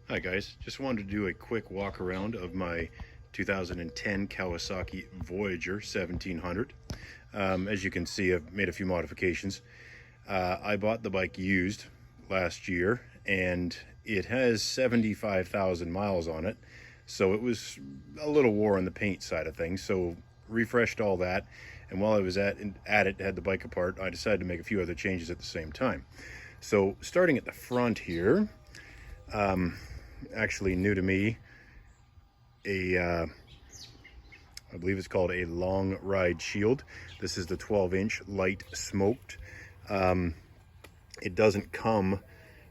Hi guys, just wanted to do a quick walk around of my 2010 Kawasaki Voyager 1700. As you can see, I've made a few modifications. I bought the bike used last year and it has 75,000 miles on it, so it was a little wore on the paint side of things. So refreshed all that, and while I was at it, had the bike apart, I decided to make a few other changes at the same time. So starting at the front here, actually new to me, I believe it's called a long ride shield. This is the 12-inch light smoked. It doesn't come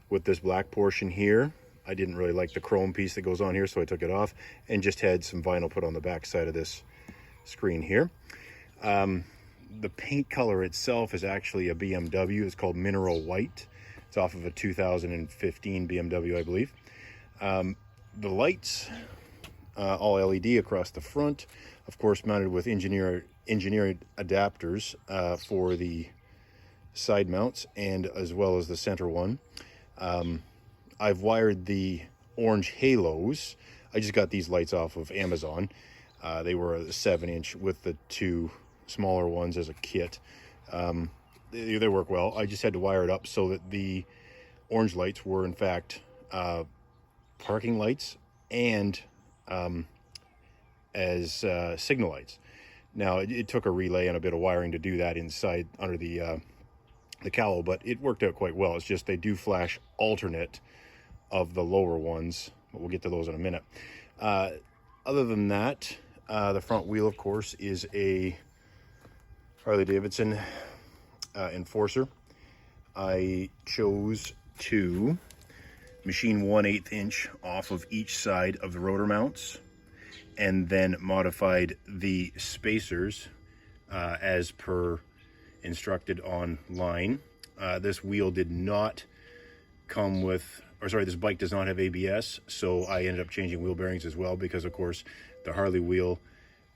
with this black portion here. I didn't really like the chrome piece that goes on here, so I took it off and just had some vinyl put on the back side of this screen here. The paint color itself is actually a BMW. It's called Mineral White. It's off of a 2015 BMW, I believe. The lights, all LED across the front, of course mounted with engineered adapters for the side mounts and as well as the center one. I've wired the orange halos. I just got these lights off of Amazon. They were a 7-inch with the two smaller ones as a kit. They work well. I just had to wire it up so that the orange lights were in fact parking lights and as signal lights. Now it took a relay and a bit of wiring to do that inside under the cowl, but it worked out quite well. It's just they do flash alternate of the lower ones, but we'll get to those in a minute. Other than that, the front wheel, of course, is a Harley-Davidson Enforcer. I chose to machine 1/8 inch off of each side of the rotor mounts and then modified the spacers as per instructed online. This wheel did not come with, or sorry, this bike does not have ABS, so I ended up changing wheel bearings as well because, of course, the Harley wheel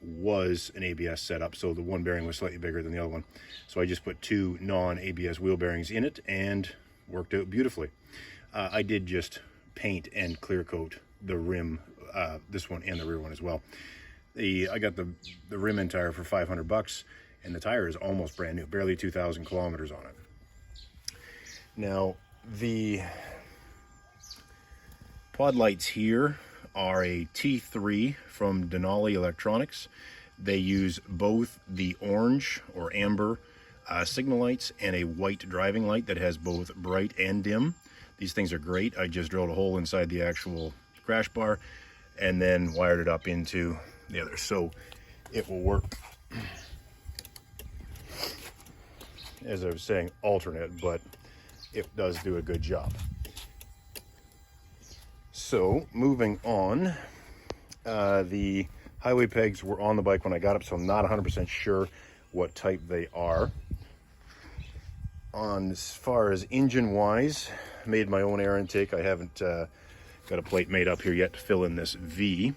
was an ABS setup, so the one bearing was slightly bigger than the other one. So I just put two non-ABS wheel bearings in it and worked out beautifully. I did just paint and clear coat the rim, this one and the rear one as well. I got the rim and tire for $500, and the tire is almost brand new, barely 2,000 kilometers on it. Now, the pod lights here are a T3 from Denali Electronics. They use both the orange or amber signal lights and a white driving light that has both bright and dim. These things are great. I just drilled a hole inside the actual crash bar and then wired it up into the other, so it will work, as I was saying, alternate, but it does do a good job. So moving on, the highway pegs were on the bike when I got up, so I'm not 100% sure what type they are. On as far as engine wise, made my own air intake. I haven't got a plate made up here yet to fill in this V.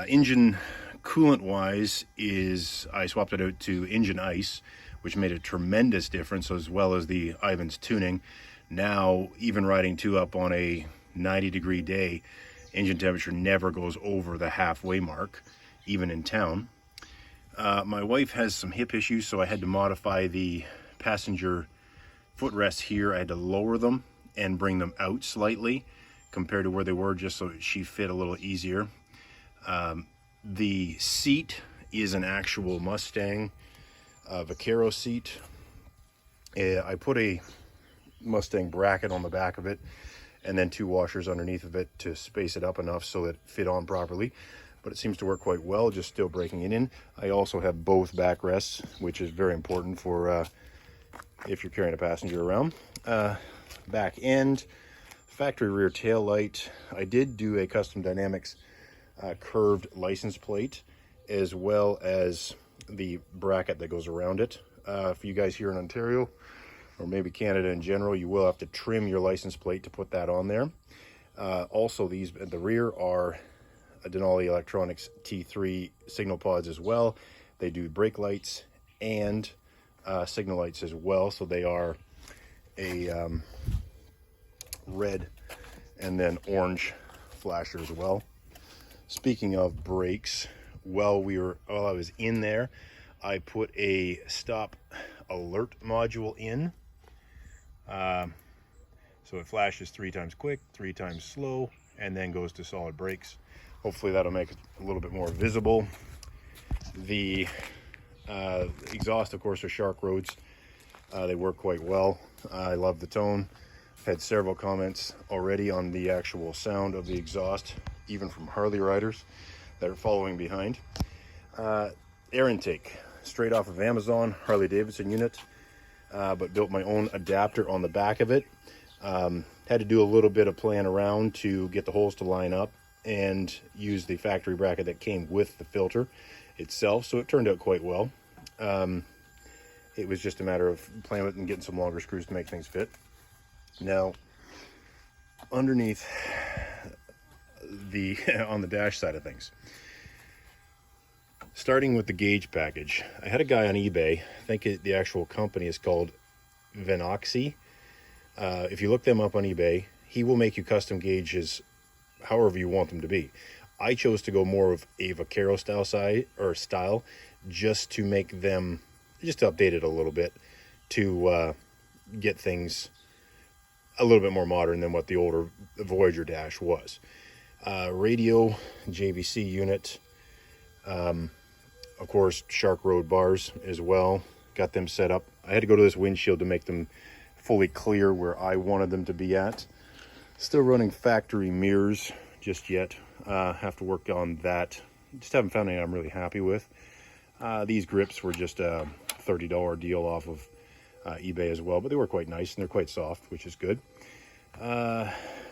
Engine coolant wise is, I swapped it out to engine ice, which made a tremendous difference, as well as the Ivanized tuning. Now, even riding two up on a 90-degree day, engine temperature never goes over the halfway mark, even in town. My wife has some hip issues, so I had to modify the passenger footrests here. I had to lower them and bring them out slightly compared to where they were, just so she fit a little easier. The seat is an actual Mustang Vaquero seat. I put a Mustang bracket on the back of it and then two washers underneath of it to space it up enough so that it fit on properly, but it seems to work quite well, just still breaking it in. I also have both backrests, which is very important for if you're carrying a passenger around. Back end, factory rear tail light. I did do a Custom Dynamics curved license plate, as well as the bracket that goes around it. For you guys here in Ontario, or maybe Canada in general, you will have to trim your license plate to put that on there. Also, these at the rear are a Denali Electronics T3 signal pods as well. They do brake lights and signal lights as well, so they are a red and then orange flasher as well. Speaking of brakes, while I was in there, I put a stop alert module in. So it flashes 3 times quick, 3 times slow, and then goes to solid brakes. Hopefully that'll make it a little bit more visible. The exhaust, of course, are Shark Roads. They work quite well. I love the tone. I've had several comments already on the actual sound of the exhaust, even from Harley riders that are following behind. Air intake, straight off of Amazon, Harley Davidson unit, but built my own adapter on the back of it. Had to do a little bit of playing around to get the holes to line up and use the factory bracket that came with the filter itself, so it turned out quite well. It was just a matter of playing with it and getting some longer screws to make things fit. Now, underneath on the dash side of things, starting with the gauge package, I had a guy on eBay, I think the actual company is called Ivanized. If you look them up on eBay, he will make you custom gauges however you want them to be. I chose to go more of a Vaquero style, just to make them, just to update it a little bit, to get things a little bit more modern than what the older Voyager dash was. Radio, JVC unit, of course, Shark Road bars as well. Got them set up. I had to go to this windshield to make them fully clear where I wanted them to be at. Still running factory mirrors just yet. Have to work on that. Just haven't found anything I'm really happy with. These grips were just a $30 deal off of eBay as well, but they were quite nice and they're quite soft, which is good.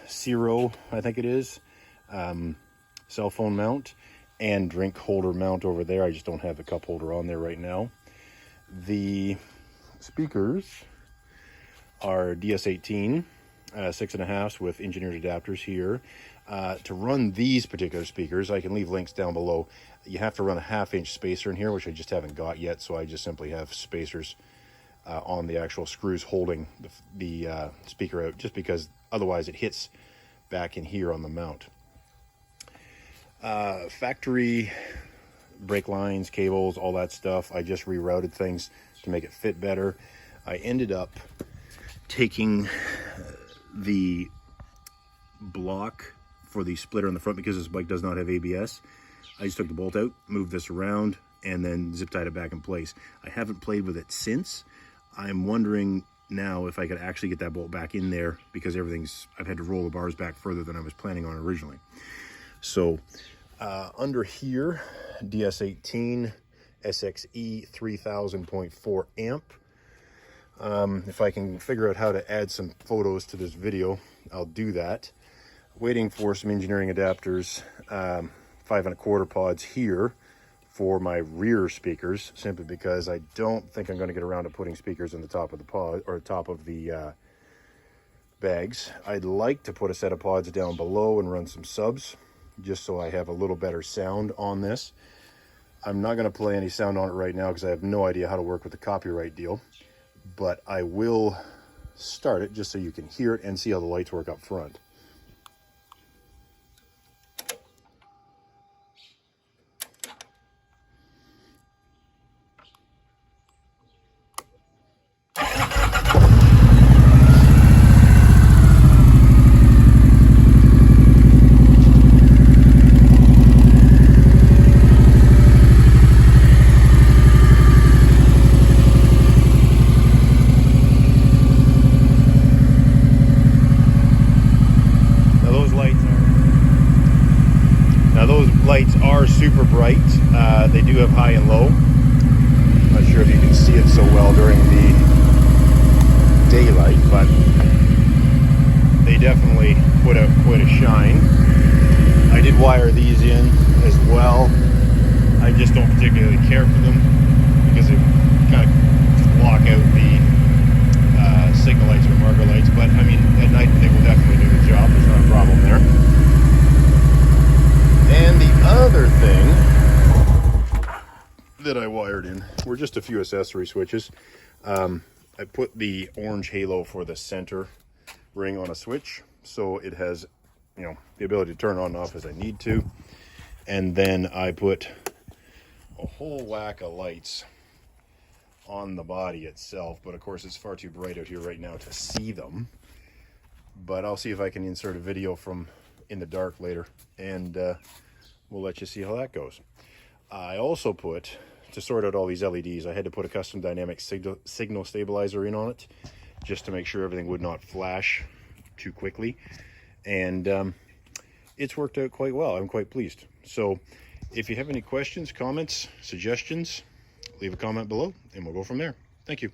Zero, I think it is. Cell phone mount and drink holder mount over there. I just don't have the cup holder on there right now. The speakers are DS18 6.5s with engineered adapters here. To run these particular speakers, I can leave links down below. You have to run a 1/2-inch spacer in here, which I just haven't got yet, so I just simply have spacers on the actual screws holding the speaker out, just because otherwise it hits back in here on the mount. Factory brake lines, cables, all that stuff, I just rerouted things to make it fit better. I ended up taking the block for the splitter on the front, because this bike does not have ABS. I just took the bolt out, moved this around, and then zip tied it back in place. I haven't played with it since. I'm wondering now if I could actually get that bolt back in there, because I've had to roll the bars back further than I was planning on originally. So under here, DS18 SXE 3000.4 amp. If I can figure out how to add some photos to this video, I'll do that. Waiting for some engineering adapters, 5 1/4 pods here for my rear speakers, simply because I don't think I'm going to get around to putting speakers in the top of the pod, or top of the bags. I'd like to put a set of pods down below and run some subs, just so I have a little better sound on this. I'm not going to play any sound on it right now because I have no idea how to work with the copyright deal, but I will start it just so you can hear it and see how the lights work up front. Lights are super bright. They do have high and low. Not sure if you can see it so well during the daylight, but they definitely put out quite a shine. I did wire these in as well. I just don't particularly care for them because they kind of block out the signal lights or marker lights, but I mean, at night they will definitely do the job. There's not a problem there. And the other thing that I wired in were just a few accessory switches. I put the orange halo for the center ring on a switch, so it has you know, the ability to turn on and off as I need to. And then I put a whole whack of lights on the body itself, but of course it's far too bright out here right now to see them. But I'll see if I can insert a video from in the dark later, and we'll let you see how that goes. I also put, to sort out all these LEDs, I had to put a custom dynamic signal stabilizer in on it, just to make sure everything would not flash too quickly. And it's worked out quite well. I'm quite pleased. So if you have any questions, comments, suggestions, leave a comment below, and we'll go from there. Thank you.